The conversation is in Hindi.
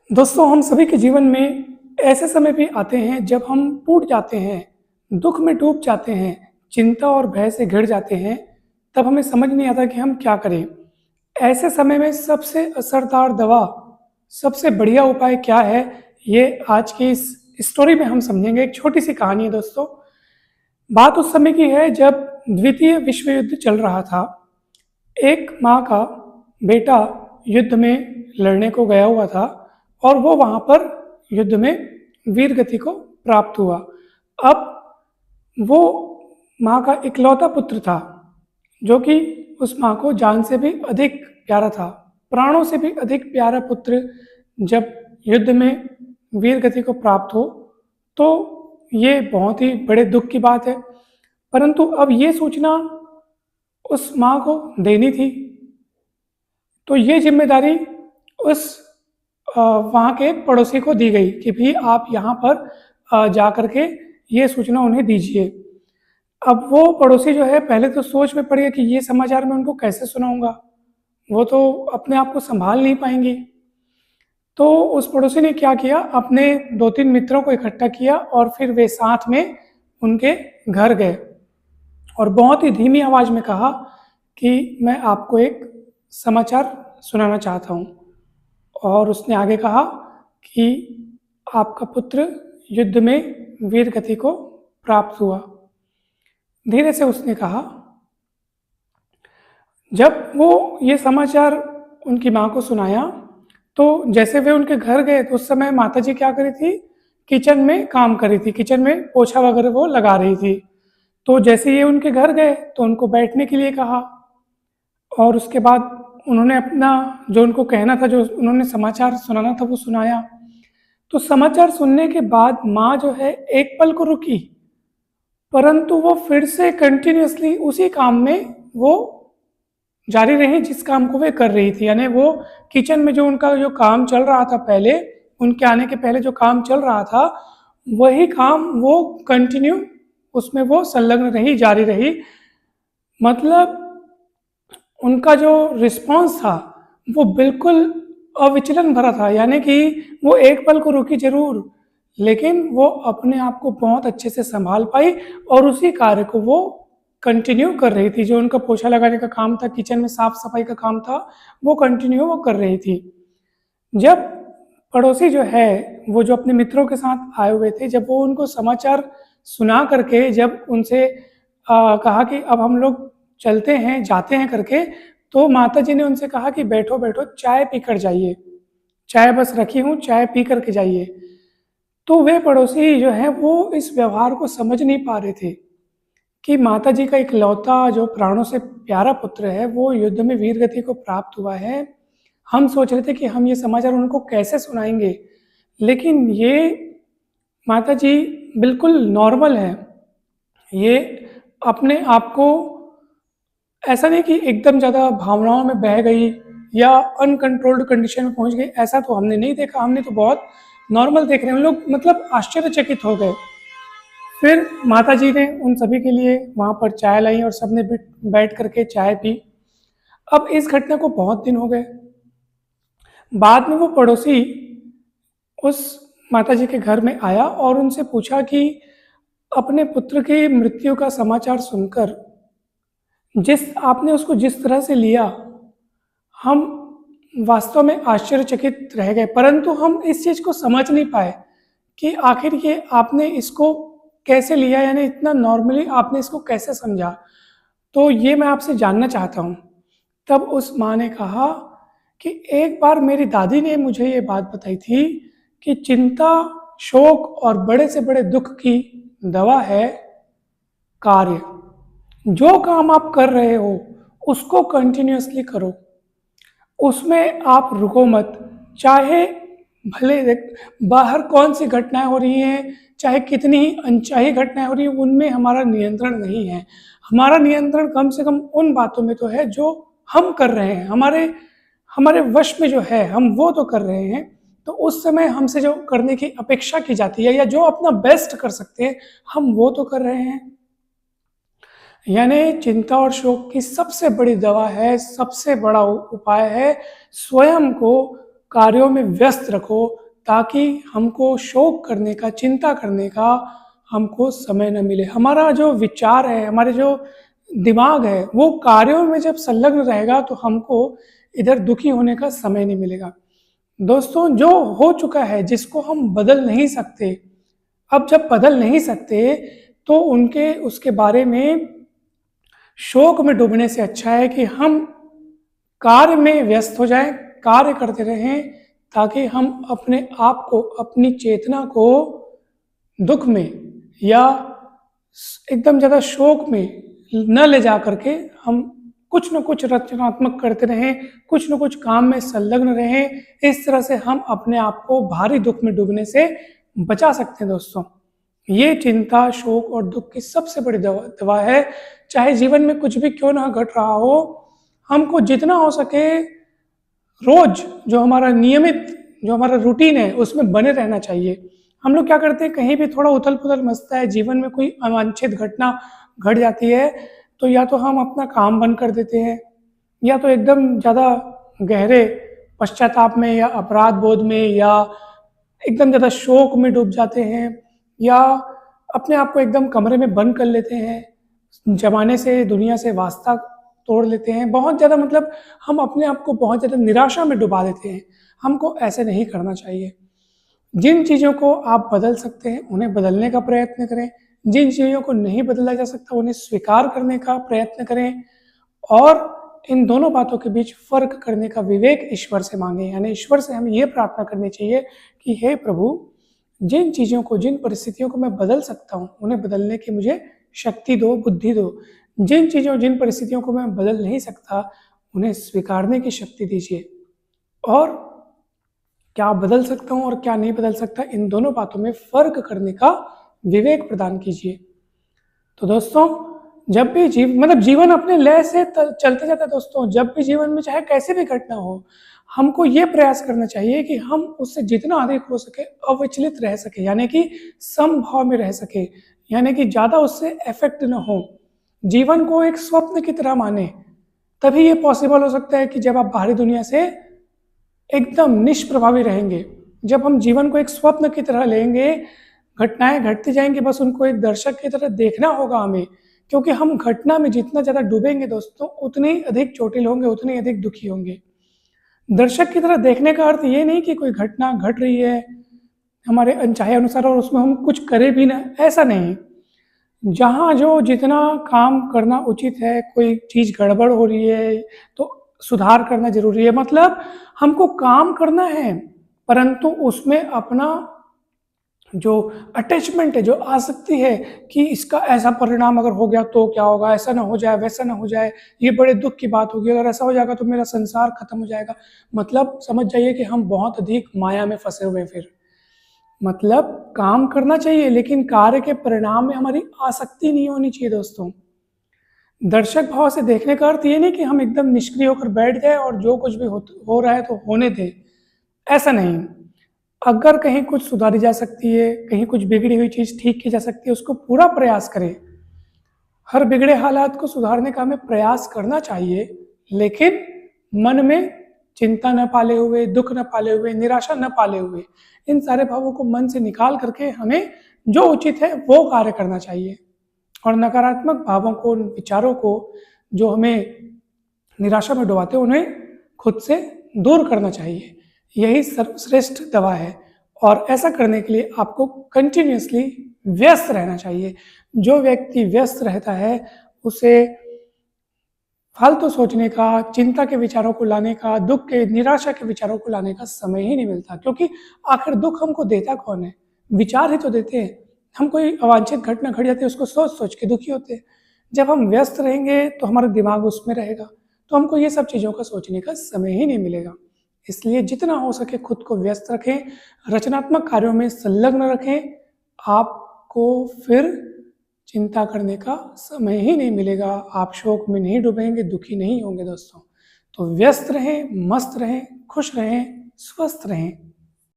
दोस्तों, हम सभी के जीवन में ऐसे समय भी आते हैं जब हम टूट जाते हैं, दुख में डूब जाते हैं, चिंता और भय से घिर जाते हैं। तब हमें समझ नहीं आता कि हम क्या करें। ऐसे समय में सबसे असरदार दवा, सबसे बढ़िया उपाय क्या है, ये आज की इस स्टोरी में हम समझेंगे। एक छोटी सी कहानी है दोस्तों। बात उस समय की है जब द्वितीय विश्व युद्ध चल रहा था। एक माँ का बेटा युद्ध में लड़ने को गया हुआ था और वो वहाँ पर युद्ध में वीर गति को प्राप्त हुआ। अब वो माँ का इकलौता पुत्र था, जो कि उस माँ को जान से भी अधिक प्यारा था, प्राणों से भी अधिक प्यारा पुत्र जब युद्ध में वीर गति को प्राप्त हो तो ये बहुत ही बड़े दुख की बात है। परंतु अब ये सूचना उस माँ को देनी थी, तो ये जिम्मेदारी उस वहाँ के पड़ोसी को दी गई कि भी आप यहाँ पर जा कर के ये सूचना उन्हें दीजिए। अब वो पड़ोसी जो है पहले तो सोच में पड़ गया कि ये समाचार मैं उनको कैसे सुनाऊंगा, वो तो अपने आप को संभाल नहीं पाएंगी। तो उस पड़ोसी ने क्या किया, अपने 2-3 मित्रों को इकट्ठा किया और फिर वे साथ में उनके घर गए और बहुत ही धीमी आवाज़ में कहा कि मैं आपको एक समाचार सुनाना चाहता हूँ। और उसने आगे कहा कि आपका पुत्र युद्ध में वीर गति को प्राप्त हुआ। धीरे से उसने कहा। जब वो ये समाचार उनकी माँ को सुनाया तो जैसे वे उनके घर गए तो उस समय माताजी क्या करी थी, किचन में काम कर रही थी, किचन में पोछा वगैरह वो लगा रही थी। तो जैसे ये उनके घर गए तो उनको बैठने के लिए कहा और उसके बाद उन्होंने अपना जो उनको कहना था, जो उन्होंने समाचार सुनाना था वो सुनाया। तो समाचार सुनने के बाद माँ जो है एक पल को रुकी, परंतु वो फिर से कंटिन्यूअसली उसी काम में वो जारी रही जिस काम को वे कर रही थी। यानी वो किचन में जो उनका जो काम चल रहा था, पहले उनके आने के पहले जो काम चल रहा था, वही काम वो कंटिन्यू उसमें वो संलग्न रही, जारी रही। मतलब उनका जो रिस्पॉन्स था वो बिल्कुल अविचलन भरा था। यानी कि वो एक पल को रुकी जरूर, लेकिन वो अपने आप को बहुत अच्छे से संभाल पाई और उसी कार्य को वो कंटिन्यू कर रही थी। जो उनका पोछा लगाने का काम था, किचन में साफ सफाई का काम था, वो कंटिन्यू वो कर रही थी। जब पड़ोसी जो है वो जो अपने मित्रों के साथ आए हुए थे, जब वो उनको समाचार सुना करके जब उनसे कहा कि अब हम लोग चलते हैं, जाते हैं करके, तो माता जी ने उनसे कहा कि बैठो बैठो, चाय पी कर जाइए, चाय बस रखी हूँ, चाय पी करके जाइए। तो वे पड़ोसी जो है वो इस व्यवहार को समझ नहीं पा रहे थे कि माता जी का इकलौता जो प्राणों से प्यारा पुत्र है वो युद्ध में वीर गति को प्राप्त हुआ है। हम सोच रहे थे कि हम ये समाचार उनको कैसे सुनाएंगे, लेकिन ये माता जी बिल्कुल नॉर्मल है। ये अपने आप को ऐसा नहीं कि एकदम ज़्यादा भावनाओं में बह गई या अनकंट्रोल्ड कंडीशन में पहुंच गई, ऐसा तो हमने नहीं देखा। हमने तो बहुत नॉर्मल देख रहे हैं हम लोग, मतलब आश्चर्यचकित हो गए। फिर माताजी ने उन सभी के लिए वहाँ पर चाय लाई और सबने बैठ करके चाय पी। अब इस घटना को बहुत दिन हो गए। बाद में वो पड़ोसी उस माताजी के घर में आया और उनसे पूछा कि अपने पुत्र की मृत्यु का समाचार सुनकर जिस आपने उसको जिस तरह से लिया, हम वास्तव में आश्चर्यचकित रह गए, परंतु हम इस चीज़ को समझ नहीं पाए कि आखिर ये आपने इसको कैसे लिया, यानी इतना नॉर्मली आपने इसको कैसे समझा। तो ये मैं आपसे जानना चाहता हूँ। तब उस माँ ने कहा कि एक बार मेरी दादी ने मुझे ये बात बताई थी कि चिंता, शोक और बड़े से बड़े दुख की दवा है कार्य। जो काम आप कर रहे हो उसको कंटिन्यूअसली करो, उसमें आप रुको मत। चाहे भले बाहर कौन सी घटनाएं हो रही हैं, चाहे कितनी ही अनचाही घटनाएं हो रही हैं, उनमें हमारा नियंत्रण नहीं है। हमारा नियंत्रण कम से कम उन बातों में तो है जो हम कर रहे हैं, हमारे हमारे वश में जो है, हम वो तो कर रहे हैं। तो उस समय हमसे जो करने की अपेक्षा की जाती है या जो अपना बेस्ट कर सकते हैं, हम वो तो कर रहे हैं। यानी चिंता और शोक की सबसे बड़ी दवा है, सबसे बड़ा उपाय है स्वयं को कार्यों में व्यस्त रखो, ताकि हमको शोक करने का, चिंता करने का हमको समय न मिले। हमारा जो विचार है, हमारे जो दिमाग है, वो कार्यों में जब संलग्न रहेगा तो हमको इधर दुखी होने का समय नहीं मिलेगा। दोस्तों, जो हो चुका है, जिसको हम बदल नहीं सकते, अब जब बदल नहीं सकते तो उनके उसके बारे में शोक में डूबने से अच्छा है कि हम कार्य में व्यस्त हो जाएं, कार्य करते रहें, ताकि हम अपने आप को, अपनी चेतना को दुख में या एकदम ज़्यादा शोक में न ले जा करके हम कुछ न कुछ रचनात्मक करते रहें, कुछ न कुछ काम में संलग्न रहें। इस तरह से हम अपने आप को भारी दुख में डूबने से बचा सकते हैं। दोस्तों, ये चिंता, शोक और दुख की सबसे बड़ी दवा है। चाहे जीवन में कुछ भी क्यों ना घट रहा हो, हमको जितना हो सके रोज जो हमारा नियमित, जो हमारा रूटीन है, उसमें बने रहना चाहिए। हम लोग क्या करते हैं, कहीं भी थोड़ा उथल पुथल मचता है, जीवन में कोई अवांछित घटना घट जाती है, तो या तो हम अपना काम बंद कर देते हैं, या तो एकदम ज़्यादा गहरे पश्चाताप में या अपराध बोध में या एकदम ज़्यादा शोक में डूब जाते हैं, या अपने आप को एकदम कमरे में बंद कर लेते हैं, जमाने से, दुनिया से वास्ता तोड़ लेते हैं। बहुत ज़्यादा मतलब हम अपने आप को बहुत ज़्यादा निराशा में डुबा देते हैं। हमको ऐसे नहीं करना चाहिए। जिन चीज़ों को आप बदल सकते हैं, उन्हें बदलने का प्रयत्न करें। जिन चीज़ों को नहीं बदला जा सकता, उन्हें स्वीकार करने का प्रयत्न करें, और इन दोनों बातों के बीच फ़र्क करने का विवेक ईश्वर से मांगें। यानी ईश्वर से हमें ये प्रार्थना करनी चाहिए कि हे प्रभु, जिन चीज़ों को, जिन परिस्थितियों को मैं बदल सकता हूँ, उन्हें बदलने की मुझे शक्ति दो, बुद्धि दो। जिन चीज़ों, जिन परिस्थितियों को मैं बदल नहीं सकता, उन्हें स्वीकारने की शक्ति दीजिए। और क्या बदल सकता हूँ और क्या नहीं बदल सकता, इन दोनों बातों में फ़र्क करने का विवेक प्रदान कीजिए। तो दोस्तों, जब भी जीवन अपने लय से चलते जाता है। दोस्तों, जब भी जीवन में चाहे कैसे भी घटना हो, हमको ये प्रयास करना चाहिए कि हम उससे जितना अधिक हो सके अविचलित रह सके, यानी कि समभाव में रह सके, यानी कि ज़्यादा उससे अफेक्ट न हो। जीवन को एक स्वप्न की तरह माने, तभी ये पॉसिबल हो सकता है कि जब आप बाहरी दुनिया से एकदम निष्प्रभावी रहेंगे। जब हम जीवन को एक स्वप्न की तरह लेंगे, घटनाएं घटती जाएंगी, बस उनको एक दर्शक की तरह देखना होगा हमें, क्योंकि हम घटना में जितना ज़्यादा डूबेंगे दोस्तों, उतने ही अधिक चोटिल होंगे, उतने ही अधिक दुखी होंगे। दर्शक की तरह देखने का अर्थ ये नहीं कि कोई घटना घट रही है हमारे अनचाहे अनुसार और उसमें हम कुछ करें भी ना, ऐसा नहीं। जहाँ जो जितना काम करना उचित है, कोई चीज़ गड़बड़ हो रही है तो सुधार करना जरूरी है। मतलब हमको काम करना है, परंतु उसमें अपना जो अटैचमेंट है, जो आसक्ति है कि इसका ऐसा परिणाम अगर हो गया तो क्या होगा, ऐसा ना हो जाए, वैसा ना हो जाए, ये बड़े दुख की बात होगी, अगर ऐसा हो जाएगा तो मेरा संसार खत्म हो जाएगा। मतलब समझ जाइए कि हम बहुत अधिक माया में फंसे हुए हैं। फिर मतलब काम करना चाहिए, लेकिन कार्य के परिणाम में हमारी आसक्ति नहीं होनी चाहिए। दोस्तों, दर्शक भाव से देखने का अर्थ ये नहीं कि हम एकदम निष्क्रिय होकर बैठ जाए और जो कुछ भी हो रहा है तो होने दें, ऐसा नहीं। अगर कहीं कुछ सुधारी जा सकती है, कहीं कुछ बिगड़ी हुई चीज़ ठीक की जा सकती है, उसको पूरा प्रयास करें। हर बिगड़े हालात को सुधारने का हमें प्रयास करना चाहिए, लेकिन मन में चिंता न पाले हुए, दुख न पाले हुए, निराशा न पाले हुए, इन सारे भावों को मन से निकाल करके हमें जो उचित है वो कार्य करना चाहिए। और नकारात्मक भावों को, विचारों को जो हमें निराशा में डुबाते हैं, उन्हें खुद से दूर करना चाहिए। यही सर्वश्रेष्ठ दवा है, और ऐसा करने के लिए आपको कंटिन्यूअसली व्यस्त रहना चाहिए। जो व्यक्ति व्यस्त रहता है, उसे फालतू सोचने का, चिंता के विचारों को लाने का, दुख के, निराशा के विचारों को लाने का समय ही नहीं मिलता। क्योंकि आखिर दुख हमको देता कौन है? विचार ही तो देते हैं। हम कोई अवांछित घटना घट जाती है, उसको सोच सोच के दुखी होते हैं। जब हम व्यस्त रहेंगे तो हमारा दिमाग उसमें रहेगा, तो हमको ये सब चीज़ों का सोचने का समय ही नहीं मिलेगा। इसलिए जितना हो सके खुद को व्यस्त रखें, रचनात्मक कार्यों में संलग्न रखें। आपको फिर चिंता करने का समय ही नहीं मिलेगा, आप शोक में नहीं डूबेंगे, दुखी नहीं होंगे। दोस्तों, तो व्यस्त रहें, मस्त रहें, खुश रहें, स्वस्थ रहें।